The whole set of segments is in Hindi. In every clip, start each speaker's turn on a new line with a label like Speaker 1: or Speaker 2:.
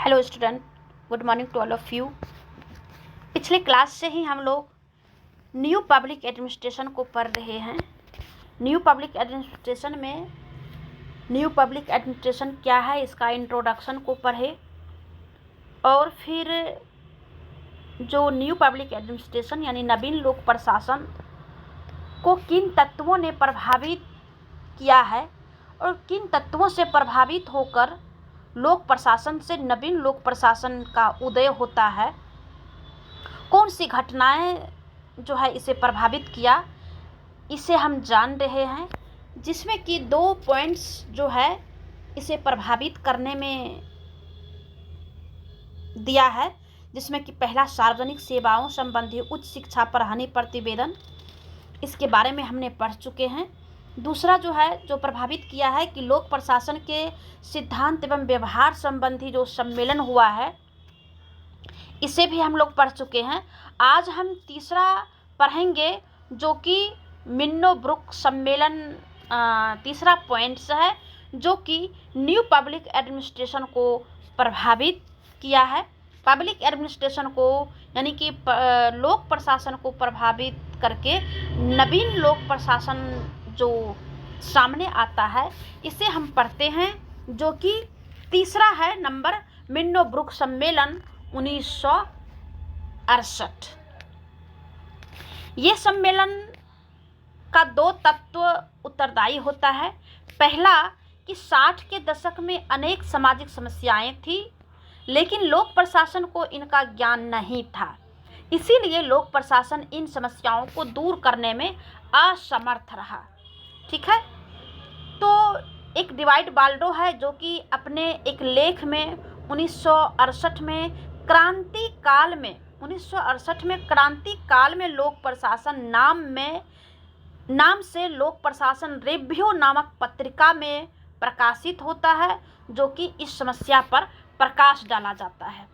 Speaker 1: Hello student, good morning to all of you. पिछले क्लास से ही हम लोग न्यू पब्लिक एडमिनिस्ट्रेशन को पढ़ रहे हैं। न्यू पब्लिक एडमिनिस्ट्रेशन में न्यू पब्लिक एडमिनिस्ट्रेशन क्या है, इसका इंट्रोडक्शन को पढ़े और फिर जो न्यू पब्लिक एडमिनिस्ट्रेशन यानी नवीन लोक प्रशासन को किन तत्वों ने प्रभावित किया है और किन तत्वों से प्रभावित होकर लोक प्रशासन से नवीन लोक प्रशासन का उदय होता है, कौन सी घटनाएं जो है इसे प्रभावित किया, इसे हम जान रहे हैं। जिसमें कि 2 पॉइंट्स जो है इसे प्रभावित करने में दिया है, जिसमें कि पहला सार्वजनिक सेवाओं संबंधी उच्च शिक्षा पर हानि प्रतिवेदन, इसके बारे में हमने पढ़ चुके हैं। दूसरा जो है जो प्रभावित किया है कि लोक प्रशासन के सिद्धांत एवं व्यवहार संबंधी जो सम्मेलन हुआ है, इसे भी हम लोग पढ़ चुके हैं। आज हम तीसरा पढ़ेंगे जो कि मिन्नोब्रुक सम्मेलन, तीसरा पॉइंट्स है जो कि न्यू पब्लिक एडमिनिस्ट्रेशन को प्रभावित किया है। पब्लिक एडमिनिस्ट्रेशन को यानी कि लोक प्रशासन को प्रभावित करके नवीन लोक प्रशासन जो सामने आता है, इसे हम पढ़ते हैं, जो कि तीसरा है नंबर मिन्नोब्रुक सम्मेलन 1968। ये सम्मेलन का 2 तत्व उत्तरदायी होता है। पहला कि 60 के दशक में अनेक सामाजिक समस्याएं थी, लेकिन लोक प्रशासन को इनका ज्ञान नहीं था, इसीलिए लोक प्रशासन इन समस्याओं को दूर करने में असमर्थ रहा। ठीक है, तो एक डिवाइड बाल्डो है जो कि अपने एक लेख में 1968 में क्रांति काल में लोक प्रशासन नाम से लोक प्रशासन रिव्यू नामक पत्रिका में प्रकाशित होता है, जो कि इस समस्या पर प्रकाश डाला जाता है।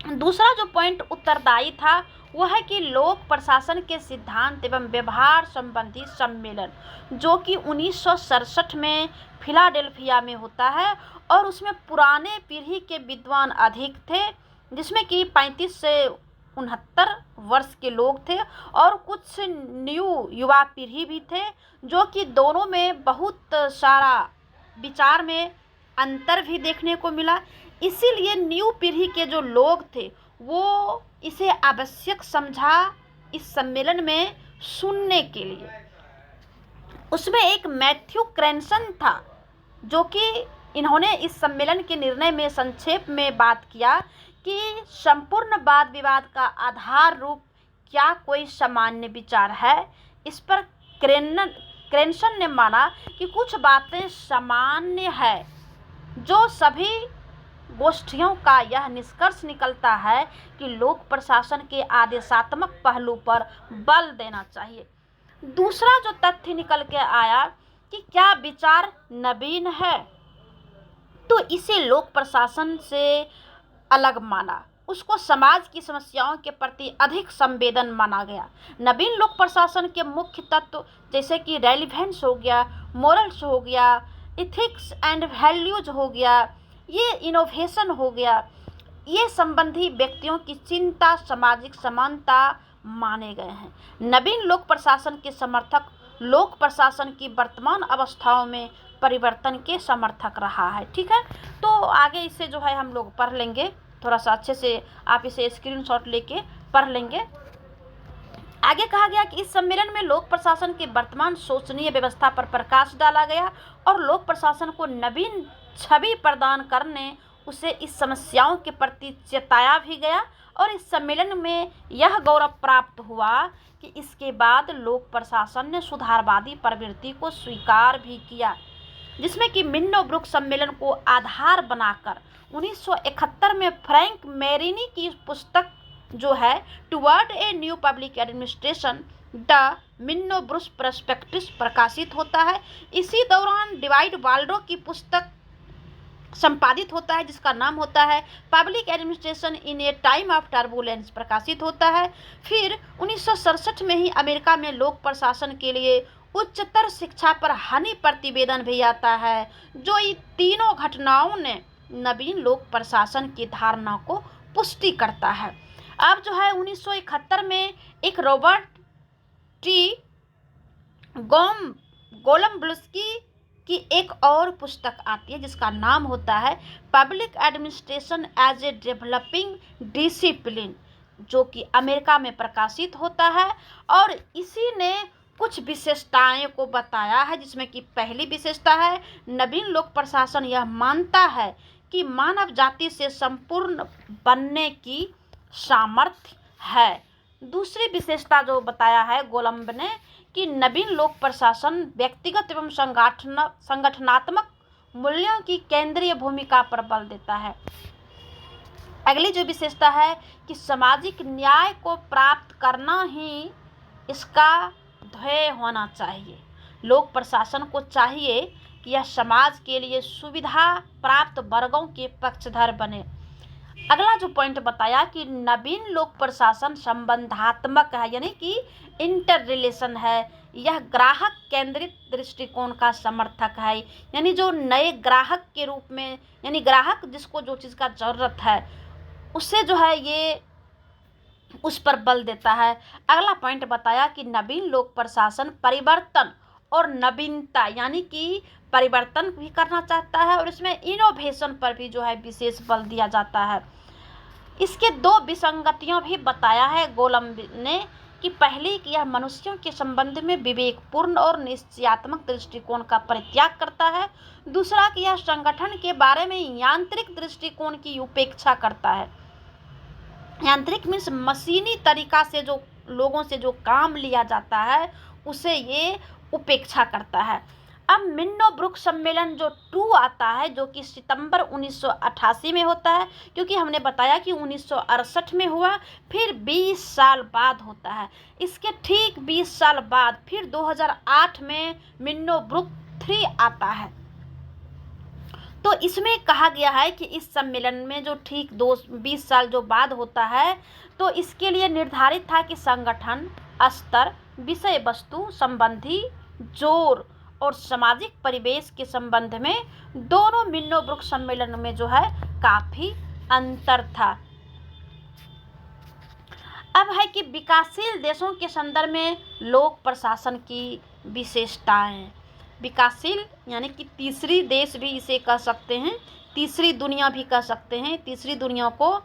Speaker 1: दूसरा जो पॉइंट उत्तरदायी था वह है कि लोक प्रशासन के सिद्धांत एवं व्यवहार संबंधी सम्मेलन, जो कि 1967 में फिलाडेल्फिया में होता है और उसमें पुराने पीढ़ी के विद्वान अधिक थे, जिसमें कि 35 से 69 वर्ष के लोग थे और कुछ न्यू युवा पीढ़ी भी थे, जो कि दोनों में बहुत सारा विचार में अंतर भी देखने को मिला। इसीलिए न्यू पीढ़ी के जो लोग थे वो इसे आवश्यक समझा इस सम्मेलन में सुनने के लिए। उसमें एक मैथ्यू क्रैनसन था, जो कि इन्होंने इस सम्मेलन के निर्णय में संक्षेप में बात किया कि संपूर्ण वाद विवाद का आधार रूप क्या कोई सामान्य विचार है। इस पर क्रैनसन ने माना कि कुछ बातें सामान्य है, जो सभी गोष्ठियों का यह निष्कर्ष निकलता है कि लोक प्रशासन के आदेशात्मक पहलू पर बल देना चाहिए। दूसरा जो तथ्य निकल के आया कि क्या विचार नवीन है, तो इसे लोक प्रशासन से अलग माना, उसको समाज की समस्याओं के प्रति अधिक संवेदन माना गया। नवीन लोक प्रशासन के मुख्य तत्व जैसे कि रेलिवेंस हो गया, मोरल्स हो गया, इथिक्स एंड वैल्यूज हो गया, ये इनोवेशन हो गया, ये संबंधी व्यक्तियों की चिंता, सामाजिक समानता माने गए हैं। नवीन लोक प्रशासन के समर्थक लोक प्रशासन की वर्तमान अवस्थाओं में परिवर्तन के समर्थक रहा है। ठीक है, तो आगे इसे जो है हम लोग पढ़ लेंगे, थोड़ा सा अच्छे से आप इसे स्क्रीनशॉट लेके पढ़ लेंगे। आगे कहा गया कि इस सम्मेलन में लोक प्रशासन की वर्तमान शोचनीय व्यवस्था पर प्रकाश डाला गया और लोक प्रशासन को नवीन छवि प्रदान करने उसे इस समस्याओं के प्रति चेताया भी गया। और इस सम्मेलन में यह गौरव प्राप्त हुआ कि इसके बाद लोक प्रशासन ने सुधारवादी प्रवृत्ति को स्वीकार भी किया, जिसमें कि मिन्नोब्रुक सम्मेलन को आधार बनाकर 1971 में फ्रैंक मेरिनी की पुस्तक जो है toward a new public administration the मिन्नोब्रुक perspectives प्रकाशित होता है। इसी दौरान डिवाइड बाल्डो की पुस्तक संपादित होता है, जिसका नाम होता है public administration in A time of turbulence, प्रकाशित होता है। फिर 1967 में ही अमेरिका में लोक प्रशासन के लिए उच्चतर शिक्षा पर हानि प्रतिवेदन भी आता है, जो इन तीनों घटनाओं ने नवीन लोक प्रशासन की धारणा को पुष्टि करता है। अब जो है 1971 में एक रॉबर्ट टी गोलम्बल्स्की की एक और पुस्तक आती है जिसका नाम होता है public administration as a developing discipline, जो कि अमेरिका में प्रकाशित होता है। और इसी ने कुछ विशेषताएं को बताया है, जिसमें कि पहली विशेषता है नवीन लोक प्रशासन यह मानता है कि मानव जाति से संपूर्ण बनने की सामर्थ्य है। दूसरी विशेषता जो बताया है गोलम्ब ने कि नवीन लोक प्रशासन व्यक्तिगत एवं संगठनात्मक मूल्यों की केंद्रीय भूमिका पर बल देता है। अगली जो विशेषता है कि सामाजिक न्याय को प्राप्त करना ही इसका ध्येय होना चाहिए। लोक प्रशासन को चाहिए कि यह समाज के लिए सुविधा प्राप्त वर्गों के पक्षधर बने। अगला जो पॉइंट बताया कि नवीन लोक प्रशासन संबंधात्मक है, यानी कि इंटर रिलेशन है। यह ग्राहक केंद्रित दृष्टिकोण का समर्थक है, यानी जो नए ग्राहक के रूप में, यानी ग्राहक जिसको जो चीज़ का ज़रूरत है उससे जो है ये उस पर बल देता है। अगला पॉइंट बताया कि नवीन लोक प्रशासन परिवर्तन और नवीनता, यानी कि परिवर्तन भी करना चाहता है और इसमें इनोवेशन पर भी जो है विशेष बल दिया जाता है। इसके दो विसंगतियां भी बताया है गोलम्ब ने कि पहली कि यह मनुष्यों के संबंध में विवेकपूर्ण और निश्चयात्मक दृष्टिकोण का परित्याग करता है। दूसरा कि यह संगठन के बारे में यांत्रिक दृष्टिकोण की उपेक्षा करता है। यांत्रिक मीन्स मशीनी तरीका से जो लोगों से जो काम लिया जाता है उसे ये उपेक्षा करता है। अब मिन्नोब्रुक सम्मेलन जो 2 आता है, जो कि सितंबर 1988 में होता है, क्योंकि हमने बताया कि 1968 में हुआ, फिर 20 साल बाद होता है। इसके ठीक 20 साल बाद फिर 2008 में मिन्नोब्रुक 3 आता है। तो इसमें कहा गया है कि इस सम्मेलन में जो ठीक 20 साल जो बाद होता है, तो इसके लिए निर्धारित था कि संगठन स्तर, विषय वस्तु संबंधी जोर और सामाजिक परिवेश के संबंध में दोनों मिन्नोब्रुक सम्मेलन में जो है काफी अंतर था। अब है कि विकासशील देशों के संदर्भ में लोक प्रशासन की विशेषताएं। विकासशील यानी कि तीसरी देश भी इसे कह सकते हैं, तीसरी दुनिया भी कह सकते हैं। तीसरी दुनिया को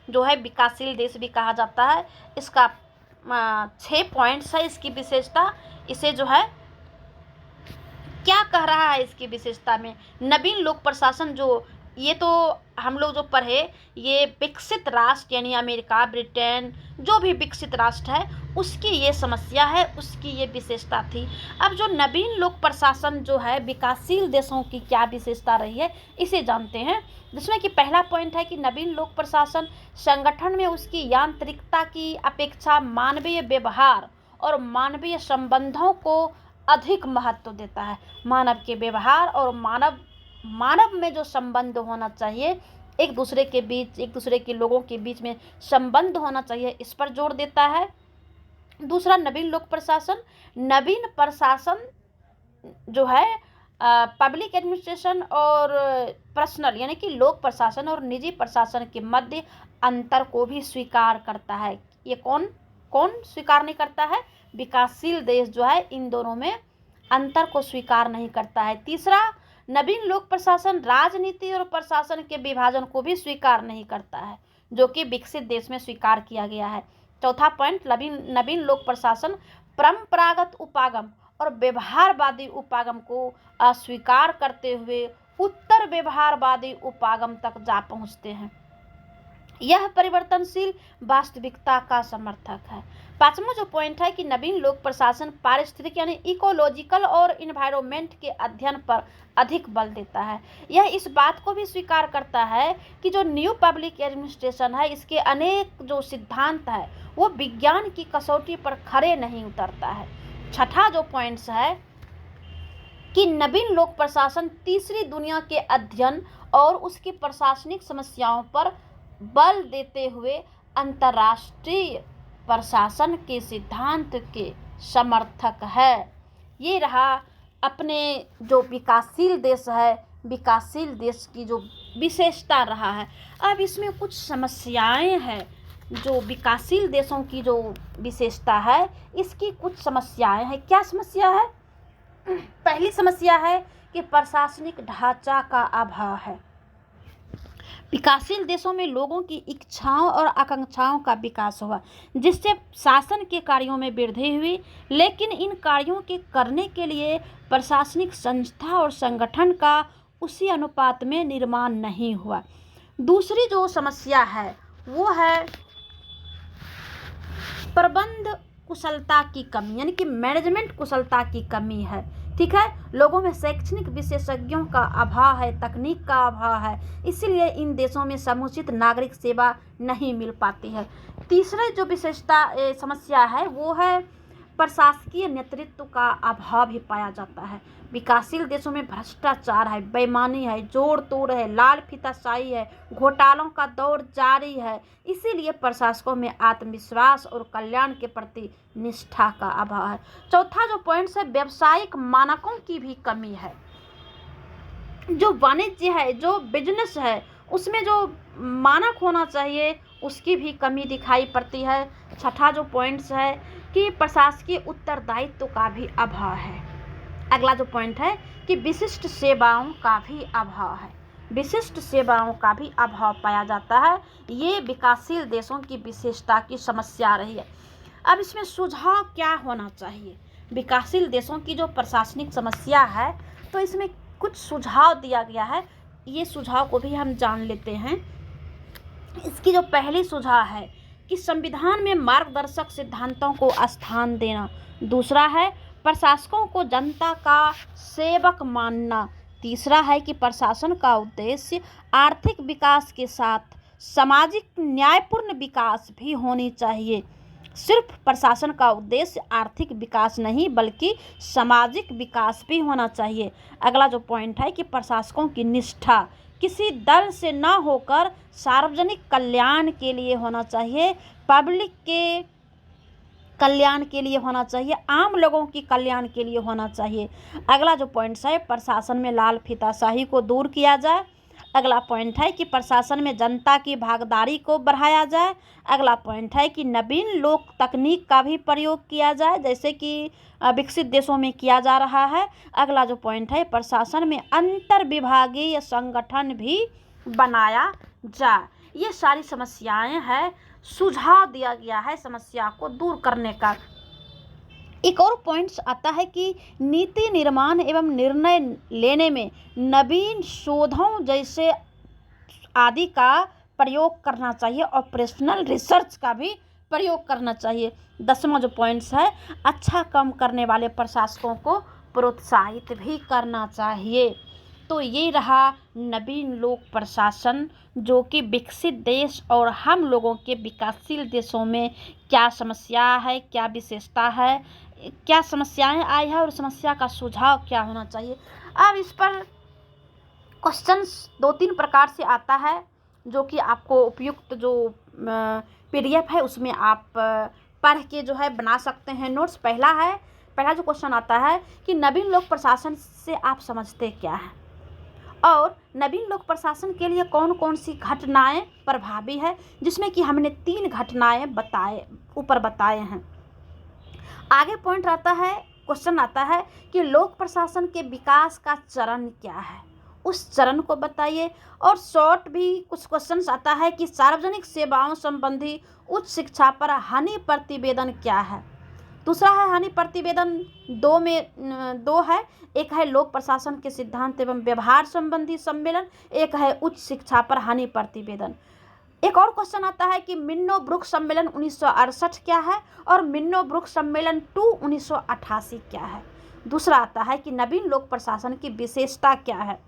Speaker 1: जो है विकासशील देश भी कहा जाता है। इसका 6 पॉइंट्स है इसकी विशेषता। इसे जो है क्या कह रहा है इसकी विशेषता में, नवीन लोक प्रशासन जो ये तो हम लोग जो पढ़े, ये विकसित राष्ट्र यानी अमेरिका, ब्रिटेन, जो भी विकसित राष्ट्र है उसकी ये समस्या है, उसकी ये विशेषता थी। अब जो नवीन लोक प्रशासन जो है विकासशील देशों की क्या विशेषता रही है इसे जानते हैं, जिसमें कि पहला पॉइंट है कि नवीन लोक प्रशासन संगठन में उसकी यांत्रिकता की अपेक्षा मानवीय व्यवहार और मानवीय संबंधों को अधिक महत्व देता है। मानव के व्यवहार और मानव में जो संबंध होना चाहिए, एक दूसरे के बीच, एक दूसरे के लोगों के बीच में संबंध होना चाहिए, इस पर जोर देता है। दूसरा, नवीन लोक प्रशासन, नवीन प्रशासन जो है पब्लिक एडमिनिस्ट्रेशन और पर्सनल यानी कि लोक प्रशासन और निजी प्रशासन के मध्य अंतर को भी स्वीकार करता है। ये कौन स्वीकार नहीं करता है? विकासशील देश जो है इन दोनों में अंतर को स्वीकार नहीं करता है। तीसरा, नवीन लोक प्रशासन राजनीति और प्रशासन के विभाजन को भी स्वीकार नहीं करता है, जो कि विकसित देश में स्वीकार किया गया है। चौथा पॉइंट, नवीन लोक प्रशासन परंपरागत उपागम और व्यवहारवादी उपागम को अस्वीकार करते हुए उत्तर व्यवहारवादी उपागम तक जा पहुंचते हैं। यह परिवर्तनशील वास्तविकता का समर्थक है। पांचवा जो पॉइंट है कि नवीन लोक प्रशासन पारिस्थितिक यानी इकोलॉजिकल और इन्वायरमेंट के अध्ययन पर अधिक बल देता है। यह इस बात को भी स्वीकार करता है कि जो न्यू पब्लिक एडमिनिस्ट्रेशन है इसके अनेक जो सिद्धांत है वो विज्ञान की कसौटी पर खरे नहीं उतरता है। छठा जो पॉइंट्स है कि नवीन लोक प्रशासन तीसरी दुनिया के अध्ययन और उसकी प्रशासनिक समस्याओं पर बल देते हुए अंतर्राष्ट्रीय प्रशासन के सिद्धांत के समर्थक है। ये रहा अपने जो विकासशील देश है विकासशील देश की जो विशेषता रहा है। अब इसमें कुछ समस्याएं हैं, जो विकासशील देशों की जो विशेषता है इसकी कुछ समस्याएं हैं। क्या समस्या है? पहली समस्या है कि प्रशासनिक ढांचा का अभाव है। विकासशील देशों में लोगों की इच्छाओं और आकांक्षाओं का विकास हुआ, जिससे शासन के कार्यों में वृद्धि हुई, लेकिन इन कार्यों के करने के लिए प्रशासनिक संस्था और संगठन का उसी अनुपात में निर्माण नहीं हुआ। दूसरी जो समस्या है वो है प्रबंध कुशलता की कमी, यानी कि मैनेजमेंट कुशलता की कमी है। ठीक है, लोगों में शैक्षणिक विशेषज्ञों का अभाव है, तकनीक का अभाव है, इसीलिए इन देशों में समुचित नागरिक सेवा नहीं मिल पाती है। तीसरी जो विशेषता समस्या है वो है प्रशासकीय नेतृत्व का अभाव भी पाया जाता है। विकासशील देशों में भ्रष्टाचार है, बेईमानी है, जोड़ तोड़ है, लाल फीताशाही है, घोटालों का दौर जारी है, इसीलिए प्रशासकों में आत्मविश्वास और कल्याण के प्रति निष्ठा का अभाव है। चौथा जो पॉइंट है, व्यावसायिक मानकों की भी कमी है। जो वाणिज्य है, जो बिजनेस है, उसमें जो मानक होना चाहिए उसकी भी कमी दिखाई पड़ती है। छठा जो पॉइंट्स है कि प्रशासकीय उत्तरदायित्व का भी अभाव है। अगला जो पॉइंट है कि विशिष्ट सेवाओं का भी अभाव है। विशिष्ट सेवाओं का भी अभाव पाया जाता है। ये विकासशील देशों की विशेषता की समस्या रही है। अब इसमें सुझाव क्या होना चाहिए? विकासशील देशों की जो प्रशासनिक समस्या है तो इसमें कुछ सुझाव दिया गया है, ये सुझाव को भी हम जान लेते हैं। इसकी जो पहली सुझाव है कि संविधान में मार्गदर्शक सिद्धांतों को स्थान देना। दूसरा है प्रशासकों को जनता का सेवक मानना। तीसरा है कि प्रशासन का उद्देश्य आर्थिक विकास के साथ सामाजिक न्यायपूर्ण विकास भी होनी चाहिए। सिर्फ प्रशासन का उद्देश्य आर्थिक विकास नहीं बल्कि सामाजिक विकास भी होना चाहिए। अगला जो पॉइंट है कि प्रशासकों की निष्ठा किसी दल से न होकर सार्वजनिक कल्याण के लिए होना चाहिए, पब्लिक के कल्याण के लिए होना चाहिए, आम लोगों की कल्याण के लिए होना चाहिए। अगला जो पॉइंट्स है, प्रशासन में लाल फीताशाही को दूर किया जाए। अगला पॉइंट है कि प्रशासन में जनता की भागीदारी को बढ़ाया जाए। अगला पॉइंट है कि नवीन लोक तकनीक का भी प्रयोग किया जाए, जैसे कि विकसित देशों में किया जा रहा है। अगला जो पॉइंट है, प्रशासन में अंतर विभागीय संगठन भी बनाया जाए। ये सारी समस्याएं हैं, सुझाव दिया गया है समस्या को दूर करने का। एक और पॉइंट्स आता है कि नीति निर्माण एवं निर्णय लेने में नवीन शोधों जैसे आदि का प्रयोग करना चाहिए, ऑपरेशनल रिसर्च का भी प्रयोग करना चाहिए। 10वां जो पॉइंट्स है, अच्छा काम करने वाले प्रशासकों को प्रोत्साहित भी करना चाहिए। तो ये रहा नवीन लोक प्रशासन, जो कि विकसित देश और हम लोगों के विकासशील देशों में क्या समस्या है, क्या विशेषता है, क्या समस्याएं आई है और समस्या का सुझाव क्या होना चाहिए। अब इस पर क्वेश्चंस 2-3 प्रकार से आता है, जो कि आपको उपयुक्त जो PDF है उसमें आप पढ़ के जो है बना सकते हैं नोट्स। पहला जो क्वेश्चन आता है कि नवीन लोक प्रशासन से आप समझते क्या हैं, और नवीन लोक प्रशासन के लिए कौन कौन सी घटनाएं प्रभावी है, जिसमें कि हमने 3 घटनाएं ऊपर बताए हैं। आगे पॉइंट आता है, क्वेश्चन आता है कि लोक प्रशासन के विकास का चरण क्या है, उस चरण को बताइए। और शॉर्ट भी कुछ क्वेश्चंस आता है कि सार्वजनिक सेवाओं संबंधी उच्च शिक्षा पर हानि प्रतिवेदन क्या है। दूसरा है हानि प्रतिवेदन 2 है, एक है लोक प्रशासन के सिद्धांत एवं व्यवहार संबंधी सम्मेलन, एक है उच्च शिक्षा पर हानि प्रतिवेदन। एक और क्वेश्चन आता है कि मिन्नो ब्रुक सम्मेलन 1968 क्या है और मिन्नो ब्रुक सम्मेलन 2 1988 क्या है। दूसरा आता है कि नवीन लोक प्रशासन की विशेषता क्या है।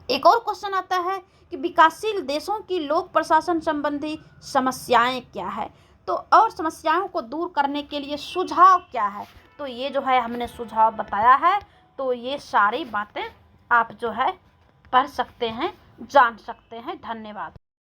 Speaker 1: एक और क्वेश्चन आता है कि विकासशील देशों की लोक प्रशासन संबंधी समस्याएं क्या है, तो और समस्याओं को दूर करने के लिए सुझाव क्या है। तो ये जो है हमने सुझाव बताया है, तो ये सारी बातें आप जो है पढ़ सकते हैं, जान सकते हैं। धन्यवाद।